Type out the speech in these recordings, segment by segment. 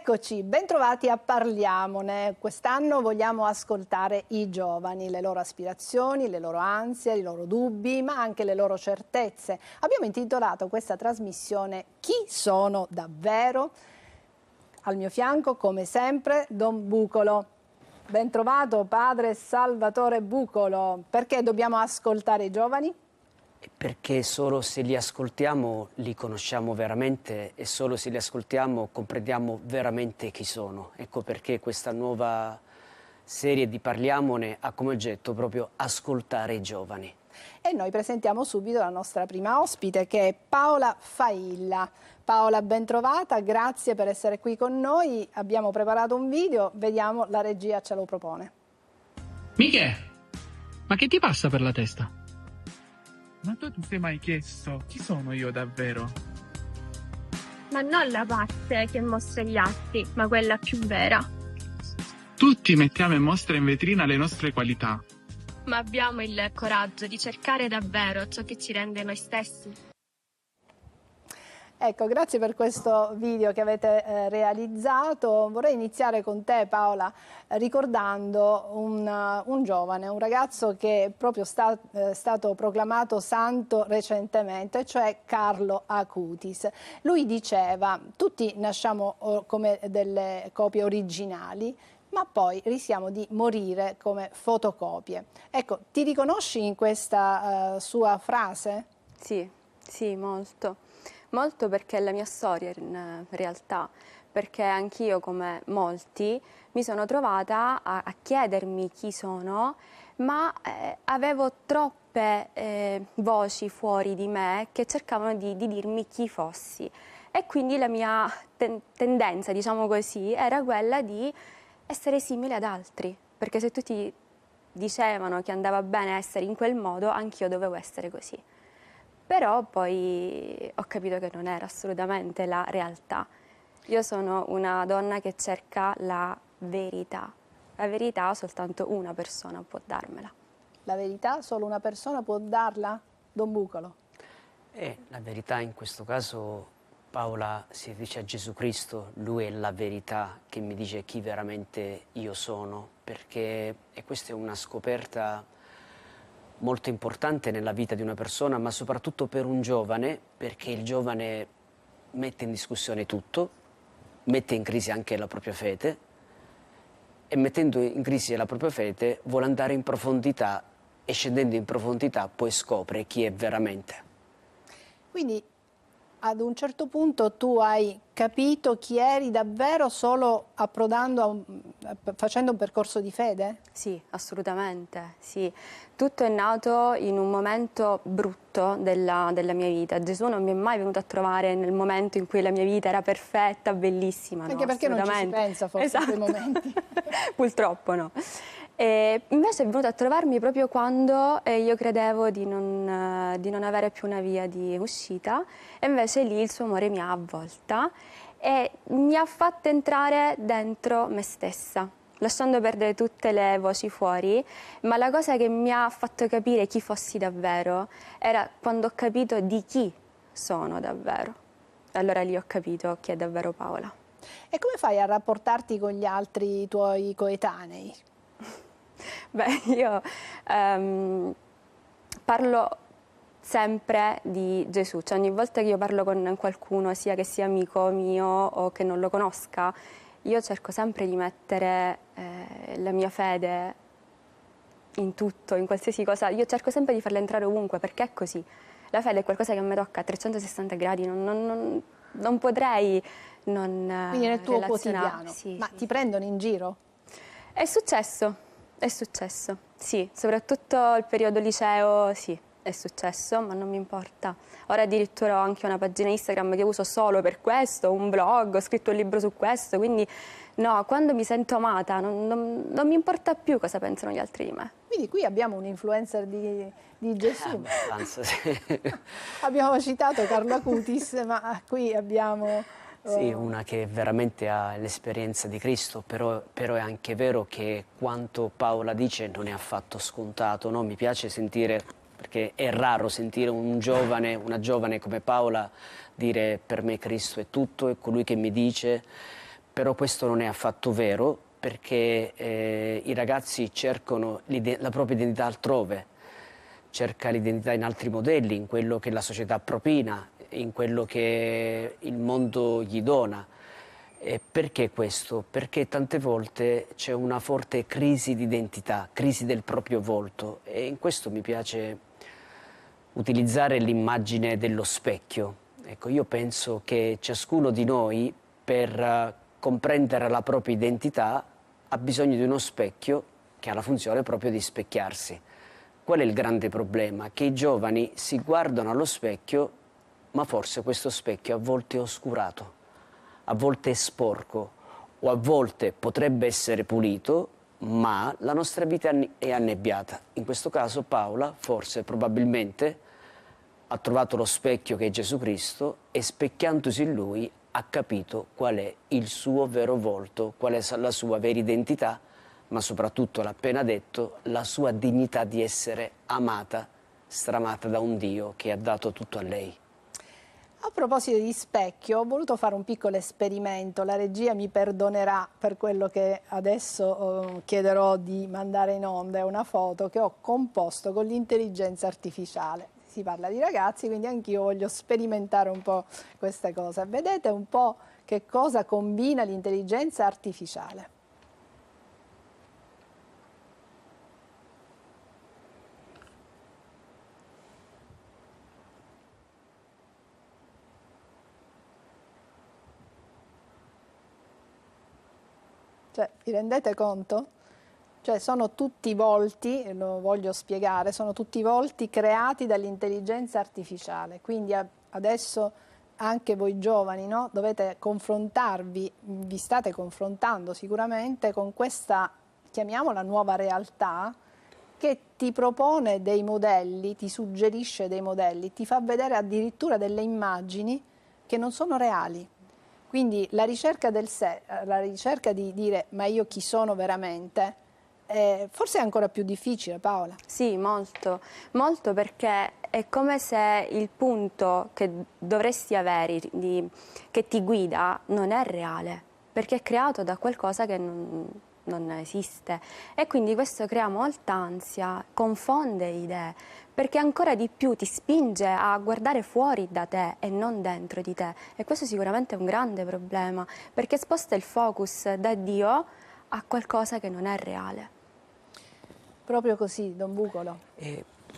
Eccoci, bentrovati a Parliamone. Quest'anno vogliamo ascoltare i giovani, le loro aspirazioni, le loro ansie, i loro dubbi, ma anche le loro certezze. Abbiamo intitolato questa trasmissione Chi sono davvero? Al mio fianco, come sempre, Don Bucolo. Bentrovato, padre Salvatore Bucolo. Perché dobbiamo ascoltare i giovani? Perché solo se li ascoltiamo li conosciamo veramente e solo se li ascoltiamo comprendiamo veramente chi sono. Ecco perché questa nuova serie di Parliamone ha come oggetto proprio ascoltare i giovani. E noi presentiamo subito la nostra prima ospite, che è Paola Failla. Paola, ben trovata, grazie per essere qui con noi. Abbiamo preparato un video, vediamo, la regia ce lo propone. Michè, ma che ti passa per la testa? Ma tu ti sei mai chiesto chi sono io davvero? Ma non la parte che mostra gli atti, ma quella più vera. Tutti mettiamo in mostra in vetrina le nostre qualità. Ma abbiamo il coraggio di cercare davvero ciò che ci rende noi stessi. Ecco, grazie per questo video che avete realizzato. Vorrei iniziare con te, Paola, ricordando un giovane, un ragazzo che è proprio stato proclamato santo recentemente, cioè Carlo Acutis. Lui diceva: tutti nasciamo come delle copie originali, ma poi rischiamo di morire come fotocopie. Ecco, ti riconosci in questa sua frase? Sì, molto. Molto, perché è la mia storia in realtà, perché anch'io, come molti, mi sono trovata a chiedermi chi sono, ma avevo troppe voci fuori di me che cercavano di dirmi chi fossi. E quindi la mia tendenza, diciamo così, era quella di essere simile ad altri, perché se tutti dicevano che andava bene essere in quel modo, anch'io dovevo essere così. Però poi ho capito che non era assolutamente la realtà. Io sono una donna che cerca la verità. La verità soltanto una persona può darmela. La verità solo una persona può darla? Don Bucolo. La verità in questo caso, Paola, si dice a Gesù Cristo, Lui è la verità che mi dice chi veramente io sono, perché questa è una scoperta molto importante nella vita di una persona, ma soprattutto per un giovane, perché il giovane mette in discussione tutto, mette in crisi anche la propria fede, e mettendo in crisi la propria fede vuole andare in profondità, e scendendo in profondità poi scopre chi è veramente. Quindi ad un certo punto tu hai capito chi eri davvero solo approdando, facendo un percorso di fede? Sì, assolutamente, sì. Tutto è nato in un momento brutto della mia vita. Gesù non mi è mai venuto a trovare nel momento in cui la mia vita era perfetta, bellissima. Anche no, perché non ci si pensa forse esatto. in quei momenti. Purtroppo no. E invece è venuto a trovarmi proprio quando io credevo di non avere più una via di uscita, e invece lì il suo amore mi ha avvolta e mi ha fatto entrare dentro me stessa, lasciando perdere tutte le voci fuori, ma la cosa che mi ha fatto capire chi fossi davvero era quando ho capito di chi sono davvero. Allora lì ho capito chi è davvero Paola. E come fai a rapportarti con gli altri tuoi coetanei? Beh, io parlo sempre di Gesù, cioè ogni volta che io parlo con qualcuno, sia che sia amico mio o che non lo conosca, io cerco sempre di mettere la mia fede in tutto, in qualsiasi cosa. Io cerco sempre di farla entrare ovunque, perché è così. La fede è qualcosa che mi tocca a 360 gradi, non potrei non Quindi nel tuo relazionare. quotidiano. Sì, Ma sì, ti prendono in giro? È successo, sì, soprattutto il periodo liceo, sì, è successo, ma non mi importa. Ora addirittura ho anche una pagina Instagram che uso solo per questo, un blog, ho scritto un libro su questo, quindi no, quando mi sento amata non mi importa più cosa pensano gli altri di me. Quindi qui abbiamo un influencer di Gesù. Abbastanza, sì. Abbiamo citato Carlo Acutis, ma qui abbiamo... Sì, una che veramente ha l'esperienza di Cristo, però è anche vero che quanto Paola dice non è affatto scontato, no? Mi piace sentire, perché è raro sentire un giovane, una giovane come Paola dire: per me Cristo è tutto, è colui che mi dice, però questo non è affatto vero, perché i ragazzi cercano la propria identità altrove, cerca l'identità in altri modelli, in quello che la società propina, in quello che il mondo gli dona. E perché questo? Perché tante volte c'è una forte crisi di identità, crisi del proprio volto, e in questo mi piace utilizzare l'immagine dello specchio. Ecco, io penso che ciascuno di noi, per comprendere la propria identità, ha bisogno di uno specchio che ha la funzione proprio di specchiarsi. Qual è il grande problema? Che i giovani si guardano allo specchio, ma forse questo specchio a volte è oscurato, a volte è sporco, o a volte potrebbe essere pulito, ma la nostra vita è annebbiata. In questo caso Paola, forse, probabilmente, ha trovato lo specchio che è Gesù Cristo e, specchiandosi in Lui, ha capito qual è il suo vero volto, qual è la sua vera identità, ma soprattutto, l'ha appena detto, la sua dignità di essere amata, stramata da un Dio che ha dato tutto a lei. A proposito di specchio, ho voluto fare un piccolo esperimento. La regia mi perdonerà per quello che adesso chiederò di mandare in onda. È una foto che ho composto con l'intelligenza artificiale. Si parla di ragazzi, quindi anch'io voglio sperimentare un po' queste cose. Vedete un po' che cosa combina l'intelligenza artificiale. Cioè, vi rendete conto? Cioè, sono tutti volti, lo voglio spiegare, sono tutti volti creati dall'intelligenza artificiale. Quindi adesso anche voi giovani, no? Dovete confrontarvi, vi state confrontando sicuramente con questa, chiamiamola nuova realtà, che ti propone dei modelli, ti suggerisce dei modelli, ti fa vedere addirittura delle immagini che non sono reali. Quindi la ricerca del sé, la ricerca di dire ma io chi sono veramente, forse è ancora più difficile, Paola. Sì, molto, molto, perché è come se il punto che dovresti avere, che ti guida, non è reale, perché è creato da qualcosa che non esiste, e quindi questo crea molta ansia, confonde idee, perché ancora di più ti spinge a guardare fuori da te e non dentro di te, e questo sicuramente è un grande problema, perché sposta il focus da Dio a qualcosa che non è reale. Proprio così, Don Bucolo.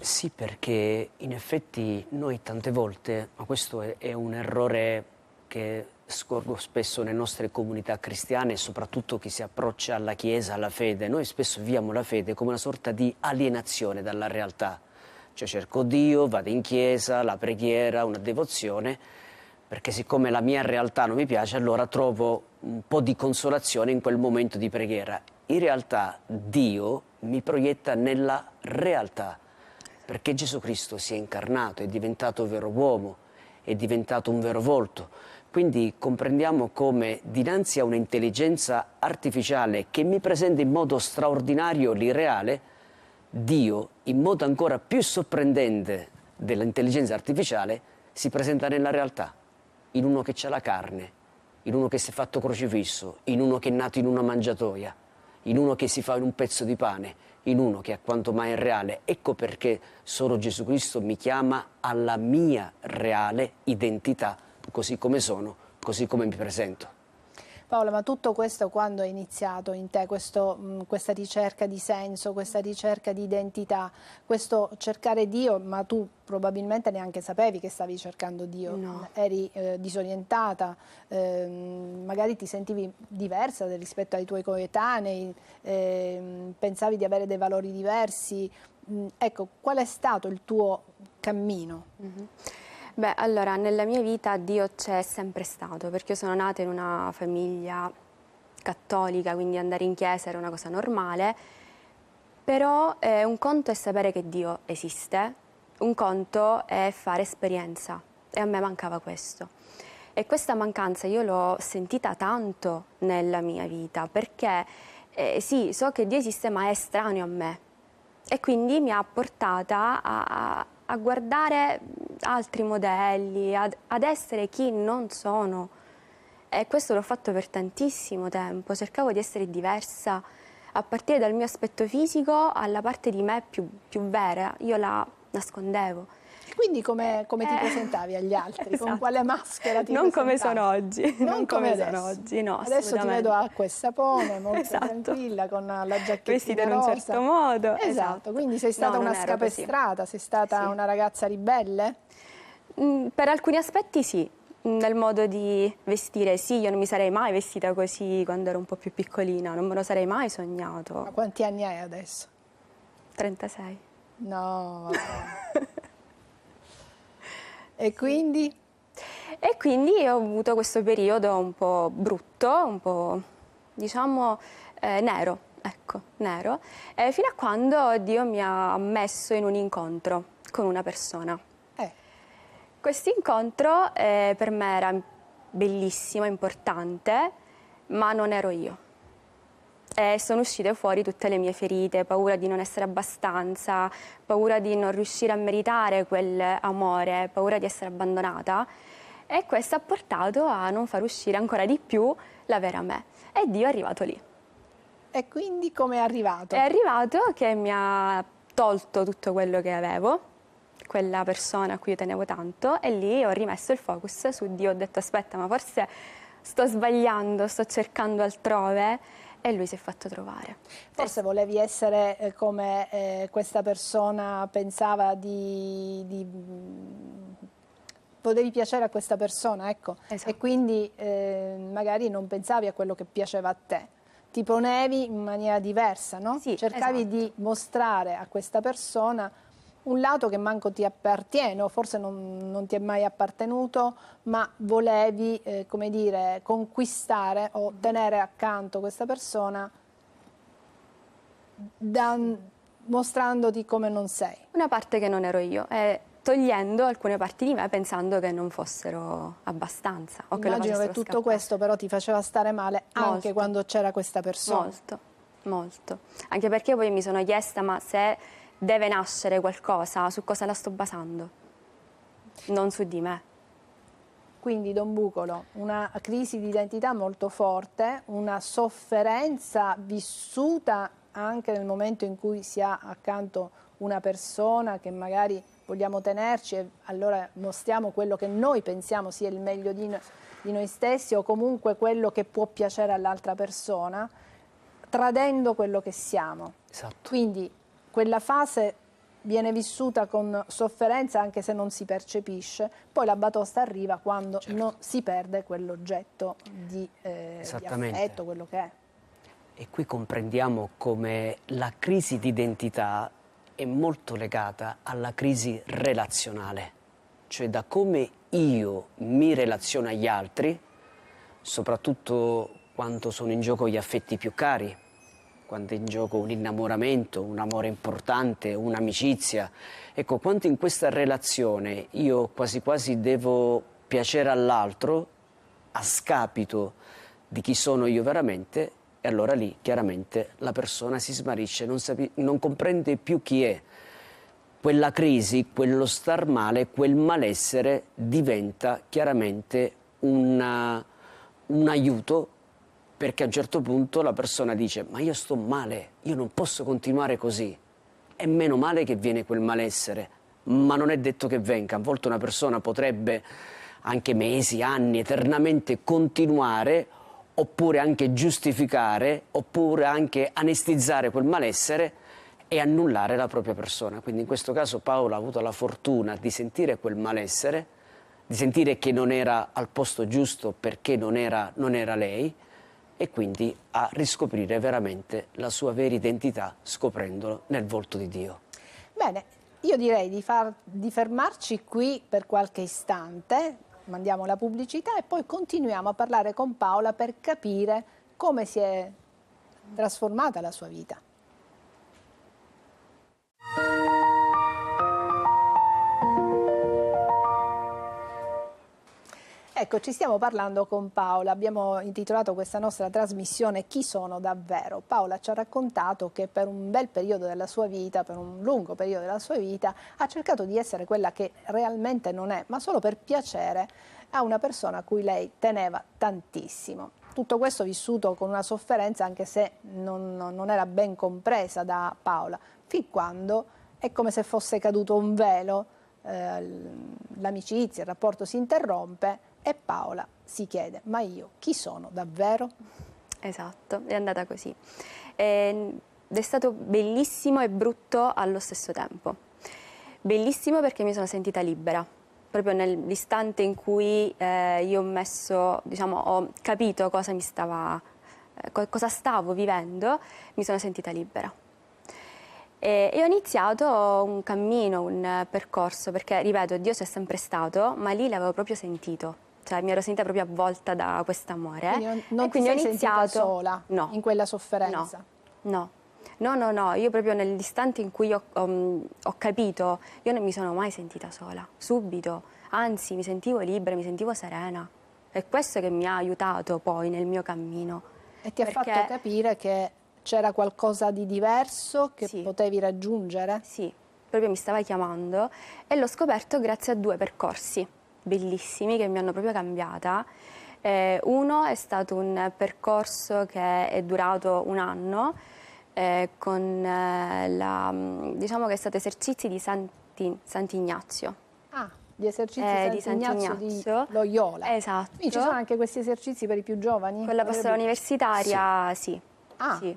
Sì, perché in effetti noi tante volte, ma questo è un errore che scorgo spesso nelle nostre comunità cristiane, e soprattutto chi si approccia alla Chiesa, alla fede, noi spesso viviamo la fede come una sorta di alienazione dalla realtà. Cioè cerco Dio, vado in chiesa, la preghiera, una devozione, perché siccome la mia realtà non mi piace, allora trovo un po' di consolazione in quel momento di preghiera. In realtà Dio mi proietta nella realtà, perché Gesù Cristo si è incarnato, è diventato vero uomo, è diventato un vero volto. Quindi comprendiamo come dinanzi a un'intelligenza artificiale che mi presenta in modo straordinario l'irreale, Dio, in modo ancora più sorprendente dell'intelligenza artificiale, si presenta nella realtà, in uno che c'ha la carne, in uno che si è fatto crocifisso, in uno che è nato in una mangiatoia, in uno che si fa in un pezzo di pane, in uno che a quanto mai è reale. Ecco perché solo Gesù Cristo mi chiama alla mia reale identità, così come sono, così come mi presento. Paola, ma tutto questo quando è iniziato in te, questa ricerca di senso, questa ricerca di identità, questo cercare Dio, ma tu probabilmente neanche sapevi che stavi cercando Dio, No. eri disorientata, magari ti sentivi diversa rispetto ai tuoi coetanei, pensavi di avere dei valori diversi. Ecco, qual è stato il tuo cammino? Beh, allora, nella mia vita Dio c'è sempre stato, perché io sono nata in una famiglia cattolica, quindi andare in chiesa era una cosa normale, però un conto è sapere che Dio esiste, un conto è fare esperienza, e a me mancava questo. E questa mancanza io l'ho sentita tanto nella mia vita, perché sì, so che Dio esiste, ma è estraneo a me, e quindi mi ha portata a guardare altri modelli, ad essere chi non sono. E questo l'ho fatto per tantissimo tempo, cercavo di essere diversa, a partire dal mio aspetto fisico alla parte di me più vera, io la nascondevo. E quindi come ti presentavi agli altri? Esatto. Con quale maschera ti Non come presentavi? sono oggi, Non come sono adesso. oggi, no, Adesso ti assolutamente. vedo acqua e sapone, molto Esatto. tranquilla, con la giacchettina Vestita in un rosa. certo modo. Esatto, quindi sei stata No, una non ero così. scapestrata, sei stata Sì. una ragazza ribelle? Per alcuni aspetti sì, nel modo di vestire sì, io non mi sarei mai vestita così quando ero un po' più piccolina, non me lo sarei mai Ma sognato. quanti anni hai adesso? 36. No, vabbè. E quindi? E quindi ho avuto questo periodo un po' brutto, un po' diciamo nero, ecco, nero, fino a quando Dio mi ha messo in un incontro con una persona. Questo incontro per me era bellissimo, importante, ma non ero io. E sono uscite fuori tutte le mie ferite, paura di non essere abbastanza, paura di non riuscire a meritare quell'amore, paura di essere abbandonata. E questo ha portato a non far uscire ancora di più la vera me. E Dio è arrivato lì. E quindi come è arrivato? È arrivato che mi ha tolto tutto quello che avevo, quella persona a cui io tenevo tanto, e lì ho rimesso il focus su Dio. Ho detto aspetta, ma forse sto sbagliando, sto cercando altrove, e lui si è fatto trovare. Forse volevi essere come questa persona pensava potevi piacere a questa persona, ecco. Esatto. E quindi magari non pensavi a quello che piaceva a te. Ti ponevi in maniera diversa, no? Sì, cercavi esatto. di mostrare a questa persona un lato che manco ti appartiene, o forse non ti è mai appartenuto, ma volevi, come dire, conquistare o tenere accanto questa persona mostrandoti come non sei. Una parte che non ero io, e togliendo alcune parti di me pensando che non fossero abbastanza. O che lo Immagino che facessero tutto scappare. questo però ti faceva stare male anche Molto. quando c'era questa persona. Molto, molto. Anche perché poi mi sono chiesta, ma se deve nascere qualcosa, su cosa la sto basando? Non su di me. Quindi Don Bucolo, una crisi di identità molto forte, una sofferenza vissuta anche nel momento in cui si ha accanto una persona che magari vogliamo tenerci e allora mostriamo quello che noi pensiamo sia il meglio di noi stessi, o comunque quello che può piacere all'altra persona, tradendo quello che siamo. Esatto. Quindi quella fase viene vissuta con sofferenza anche se non si percepisce, poi la batosta arriva quando si perde quell'oggetto di affetto, quello che è. E qui comprendiamo come la crisi di identità è molto legata alla crisi relazionale, cioè da come io mi relaziono agli altri, soprattutto quando sono in gioco gli affetti più cari, quando è in gioco un innamoramento, un amore importante, un'amicizia. Ecco, quanto in questa relazione io quasi quasi devo piacere all'altro a scapito di chi sono io veramente, e allora lì chiaramente la persona si smarrisce, non comprende più chi è. Quella crisi, quello star male, quel malessere diventa chiaramente un aiuto, perché a un certo punto la persona dice ma io sto male, io non posso continuare così. E meno male che viene quel malessere, ma non è detto che venga. A volte una persona potrebbe anche mesi, anni, eternamente continuare, oppure anche giustificare, oppure anche anestizzare quel malessere e annullare la propria persona. Quindi in questo caso Paola ha avuto la fortuna di sentire quel malessere, di sentire che non era al posto giusto perché non era lei, e quindi a riscoprire veramente la sua vera identità scoprendolo nel volto di Dio. Bene, io direi di fermarci qui per qualche istante, mandiamo la pubblicità e poi continuiamo a parlare con Paola per capire come si è trasformata la sua vita. Ecco, ci stiamo parlando con Paola, abbiamo intitolato questa nostra trasmissione Chi sono davvero? Paola ci ha raccontato che per un bel periodo della sua vita, per un lungo periodo della sua vita, ha cercato di essere quella che realmente non è, ma solo per piacere a una persona a cui lei teneva tantissimo. Tutto questo vissuto con una sofferenza, anche se non era ben compresa da Paola, fin quando è come se fosse caduto un velo, l'amicizia, il rapporto si interrompe e Paola si chiede: ma io chi sono davvero? Esatto, è andata così. Ed è stato bellissimo e brutto allo stesso tempo. Bellissimo perché mi sono sentita libera, proprio nell'istante in cui io ho capito cosa cosa stavo vivendo, mi sono sentita libera. E ho iniziato un cammino, un percorso, perché, ripeto, Dio c'è sempre stato, ma lì l'avevo proprio sentito. Cioè mi ero sentita proprio avvolta da quest'amore. Quindi non ti sei sentita sola in quella sofferenza? No, io proprio nell'istante in cui ho capito, io non mi sono mai sentita sola, subito, anzi mi sentivo libera, mi sentivo serena. È questo che mi ha aiutato poi nel mio cammino. E ti ha fatto capire che c'era qualcosa di diverso che sì, potevi raggiungere? Sì, proprio mi stava chiamando e l'ho scoperto grazie a 2 percorsi bellissimi che mi hanno proprio cambiata. Uno è stato un percorso che è durato 1 anno con diciamo che è stato esercizi di Sant'Ignazio. Ah, gli esercizi di Sant'Ignazio di Loyola. Esatto. Quindi ci sono anche questi esercizi per i più giovani? Con la pastola universitaria, sì. Ah. Sì.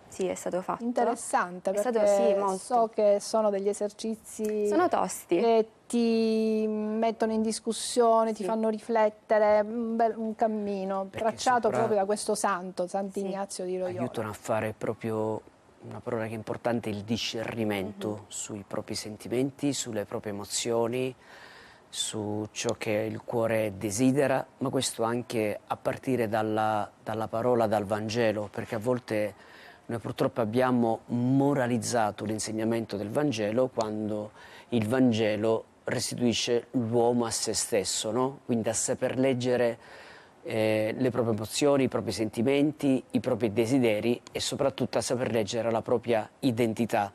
Sì, è stato fatto. Interessante, perché sì, molto. so che sono degli esercizi sono tosti, che ti mettono in discussione, ti fanno riflettere, un cammino tracciato proprio da questo santo, Sant'Ignazio di Loyola. Aiutano a fare proprio una parola che è importante, il discernimento sui propri sentimenti, sulle proprie emozioni, su ciò che il cuore desidera, ma questo anche a partire dalla parola, dal Vangelo, perché a volte noi purtroppo abbiamo moralizzato l'insegnamento del Vangelo quando il Vangelo restituisce l'uomo a se stesso, no? Quindi a saper leggere le proprie emozioni, i propri sentimenti, i propri desideri e soprattutto a saper leggere la propria identità.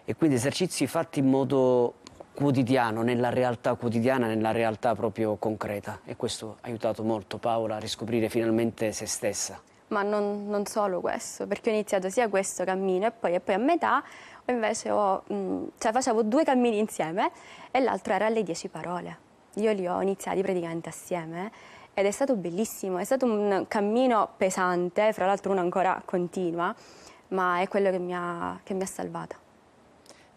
E quindi esercizi fatti in modo quotidiano, nella realtà quotidiana, nella realtà proprio concreta. E questo ha aiutato molto Paola a riscoprire finalmente se stessa. Ma non solo questo, perché ho iniziato sia questo cammino e poi a metà invece facevo 2 cammini insieme e l'altro era le 10 parole. Io li ho iniziati praticamente assieme ed è stato bellissimo, è stato un cammino pesante, fra l'altro uno ancora continua, ma è quello che mi ha salvata.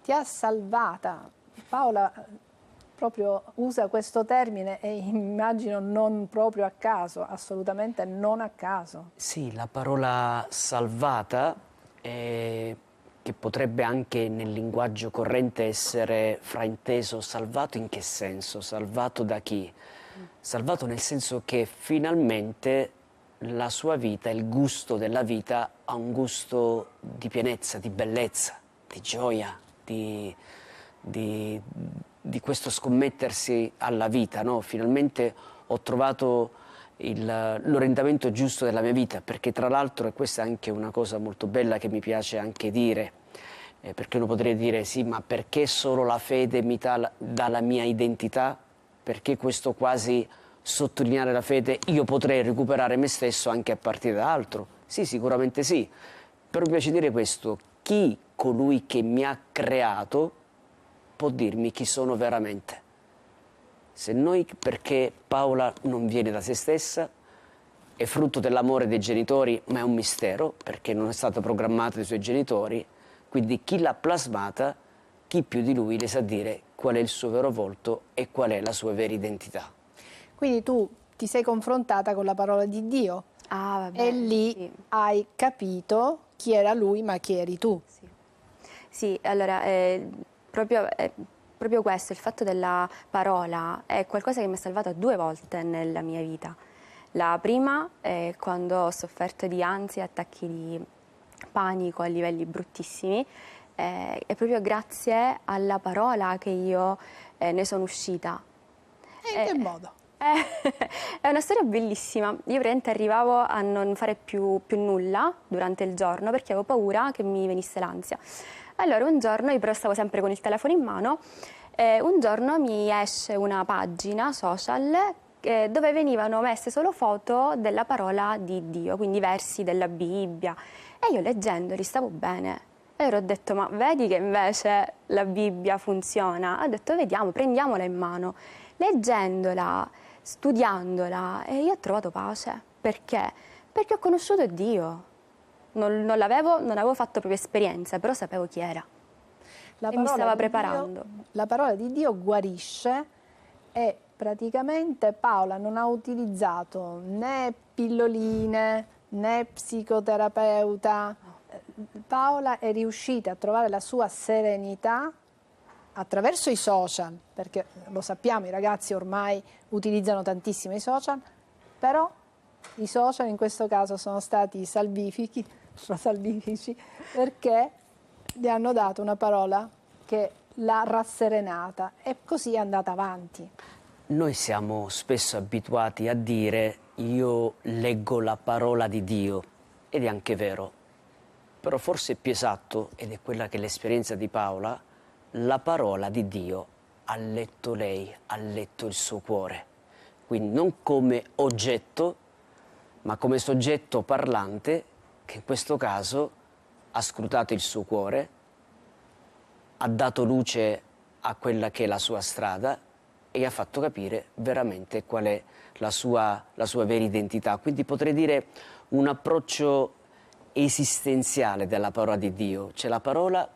Ti ha salvata. Paola proprio usa questo termine e immagino non proprio a caso, assolutamente non a caso. Sì, la parola salvata, che potrebbe anche nel linguaggio corrente essere frainteso salvato in che senso? Salvato da chi? Salvato nel senso che finalmente la sua vita, il gusto della vita ha un gusto di pienezza, di bellezza, di gioia, di questo scommettersi alla vita, no? Finalmente ho trovato l'orientamento giusto della mia vita, perché tra l'altro, e questa è anche una cosa molto bella che mi piace anche dire, perché uno potrebbe dire sì, ma perché solo la fede mi dà la mia identità? Perché questo quasi sottolineare la fede, io potrei recuperare me stesso anche a partire da altro? Sì, sicuramente sì, però mi piace dire questo: chi colui che mi ha creato può dirmi chi sono veramente. Se noi, perché Paola non viene da se stessa, è frutto dell'amore dei genitori, ma è un mistero, perché non è stata programmata dai suoi genitori, quindi chi l'ha plasmata, chi più di lui le sa dire qual è il suo vero volto e qual è la sua vera identità. Quindi tu ti sei confrontata con la parola di Dio e lì hai capito chi era lui, ma chi eri tu. Sì, allora proprio questo, il fatto della parola, è qualcosa che mi ha salvato 2 volte nella mia vita. La prima è quando ho sofferto di ansia, attacchi di panico a livelli bruttissimi, è proprio grazie alla parola che io ne sono uscita. E in che modo? È una storia bellissima. Io praticamente arrivavo a non fare più nulla durante il giorno perché avevo paura che mi venisse l'ansia. Allora un giorno, io però stavo sempre con il telefono in mano, un giorno mi esce una pagina social dove venivano messe solo foto della parola di Dio, quindi versi della Bibbia. E io leggendoli stavo bene. E ero detto, ma vedi che invece la Bibbia funziona? Ho detto, vediamo, prendiamola in mano. Leggendola, studiandola, e io ho trovato pace. Perché? Perché ho conosciuto Dio. Non avevo fatto proprio esperienza, però sapevo chi era. E mi stava preparando. La parola di Dio guarisce e praticamente Paola non ha utilizzato né pilloline né psicoterapeuta. Paola è riuscita a trovare la sua serenità attraverso i social, perché lo sappiamo, i ragazzi ormai utilizzano tantissimo i social, però i social in questo caso sono stati salvifici perché gli hanno dato una parola che l'ha rasserenata e così è andata avanti. Noi siamo spesso abituati a dire io leggo la parola di Dio, ed è anche vero, però forse è più esatto, ed è quella che è l'esperienza di Paola, la parola di Dio ha letto lei, ha letto il suo cuore, quindi non come oggetto, ma come soggetto parlante che in questo caso ha scrutato il suo cuore, ha dato luce a quella che è la sua strada e ha fatto capire veramente qual è la sua vera identità. Quindi potrei dire un approccio esistenziale della parola di Dio, cioè la parola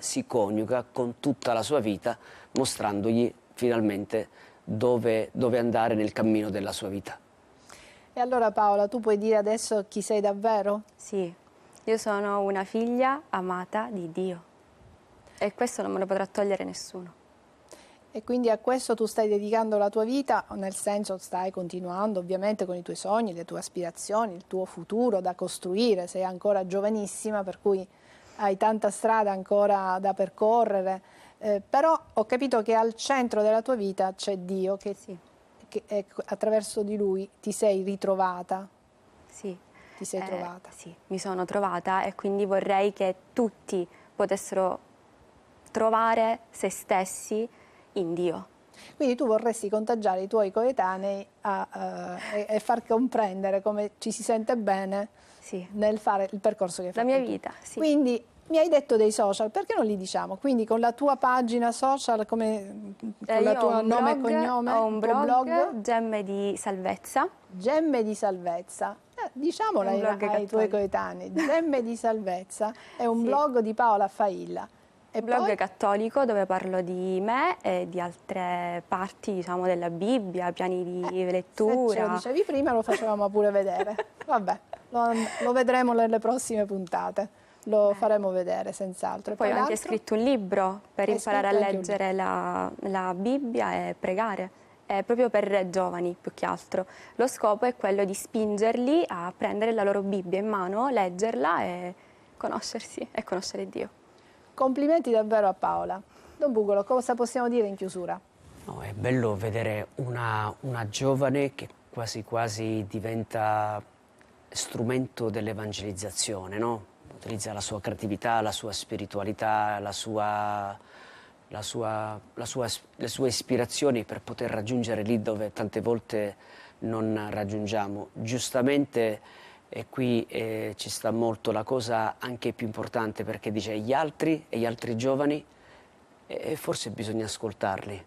si coniuga con tutta la sua vita, mostrandogli finalmente dove andare nel cammino della sua vita. E allora Paola, tu puoi dire adesso chi sei davvero? Sì, io sono una figlia amata di Dio e questo non me lo potrà togliere nessuno. E quindi a questo tu stai dedicando la tua vita, nel senso stai continuando ovviamente con i tuoi sogni, le tue aspirazioni, il tuo futuro da costruire, sei ancora giovanissima per cui hai tanta strada ancora da percorrere, però ho capito che al centro della tua vita c'è Dio, che attraverso di Lui ti sei ritrovata. Sì. Ti sei trovata. Sì, mi sono trovata e quindi vorrei che tutti potessero trovare se stessi in Dio. Quindi tu vorresti contagiare i tuoi coetanei e far comprendere come ci si sente bene nel fare il percorso che hai fatto. La mia vita, sì. Quindi mi hai detto dei social, perché non li diciamo? Quindi con la tua pagina social, con la tua nome e cognome? Ho un blog, Gemme di Salvezza. Gemme di Salvezza. Diciamolo ai tuoi coetanei. Gemme di Salvezza è un blog di Paola Failla. Un blog cattolico dove parlo di me e di altre parti, diciamo, della Bibbia, piani di lettura. Se ce lo dicevi prima lo facevamo pure vedere. Vabbè, lo vedremo nelle prossime puntate. Lo faremo vedere senz'altro. Poi ho anche scritto un libro per imparare a leggere la Bibbia e pregare. È proprio per giovani più che altro. Lo scopo è quello di spingerli a prendere la loro Bibbia in mano, leggerla e conoscersi e conoscere Dio. Complimenti davvero a Paola. Don Bugolo, cosa possiamo dire in chiusura? No, è bello vedere una giovane che quasi quasi diventa strumento dell'evangelizzazione, no? Utilizza la sua creatività, la sua spiritualità, le sue ispirazioni per poter raggiungere lì dove tante volte non raggiungiamo. Giustamente qui ci sta molto la cosa anche più importante, perché dice gli altri giovani e forse bisogna ascoltarli.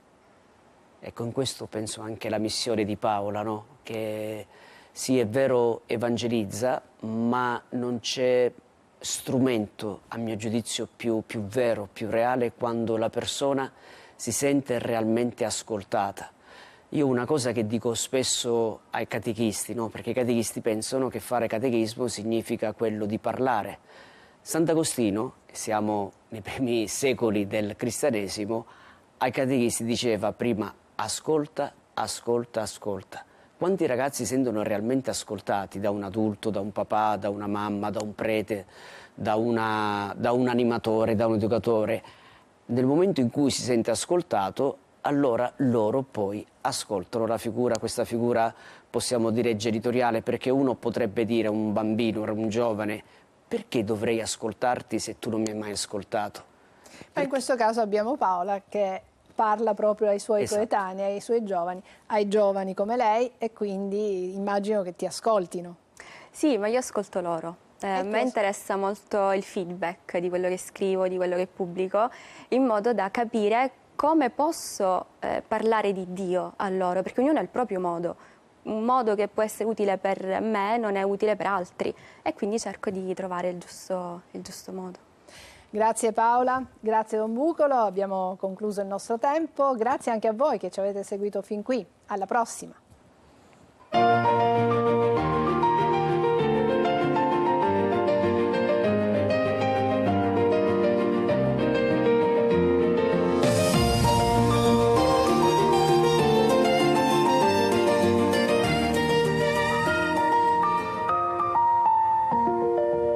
Ecco, in questo penso anche alla missione di Paola, no? Che sì, è vero, evangelizza, ma non c'è strumento, a mio giudizio, più vero, più reale, quando la persona si sente realmente ascoltata. Io una cosa che dico spesso ai catechisti, no? Perché i catechisti pensano che fare catechismo significa quello di parlare. Sant'Agostino, siamo nei primi secoli del cristianesimo, ai catechisti diceva prima ascolta, ascolta, ascolta. Quanti ragazzi si sentono realmente ascoltati da un adulto, da un papà, da una mamma, da un prete, da un animatore, da un educatore? Nel momento in cui si sente ascoltato, allora loro poi ascoltano la figura, questa figura possiamo dire genitoriale, perché uno potrebbe dire a un bambino, a un giovane, perché dovrei ascoltarti se tu non mi hai mai ascoltato? Ma in questo caso abbiamo Paola che parla proprio ai suoi Esatto. coetanei, ai giovani come lei, e quindi immagino che ti ascoltino. Sì, ma io ascolto loro. A me interessa molto il feedback di quello che scrivo, di quello che pubblico, in modo da capire come posso parlare di Dio a loro, perché ognuno ha il proprio modo. Un modo che può essere utile per me non è utile per altri, e quindi cerco di trovare il giusto modo. Grazie Paola, grazie Don Bucolo, abbiamo concluso il nostro tempo, grazie anche a voi che ci avete seguito fin qui, alla prossima.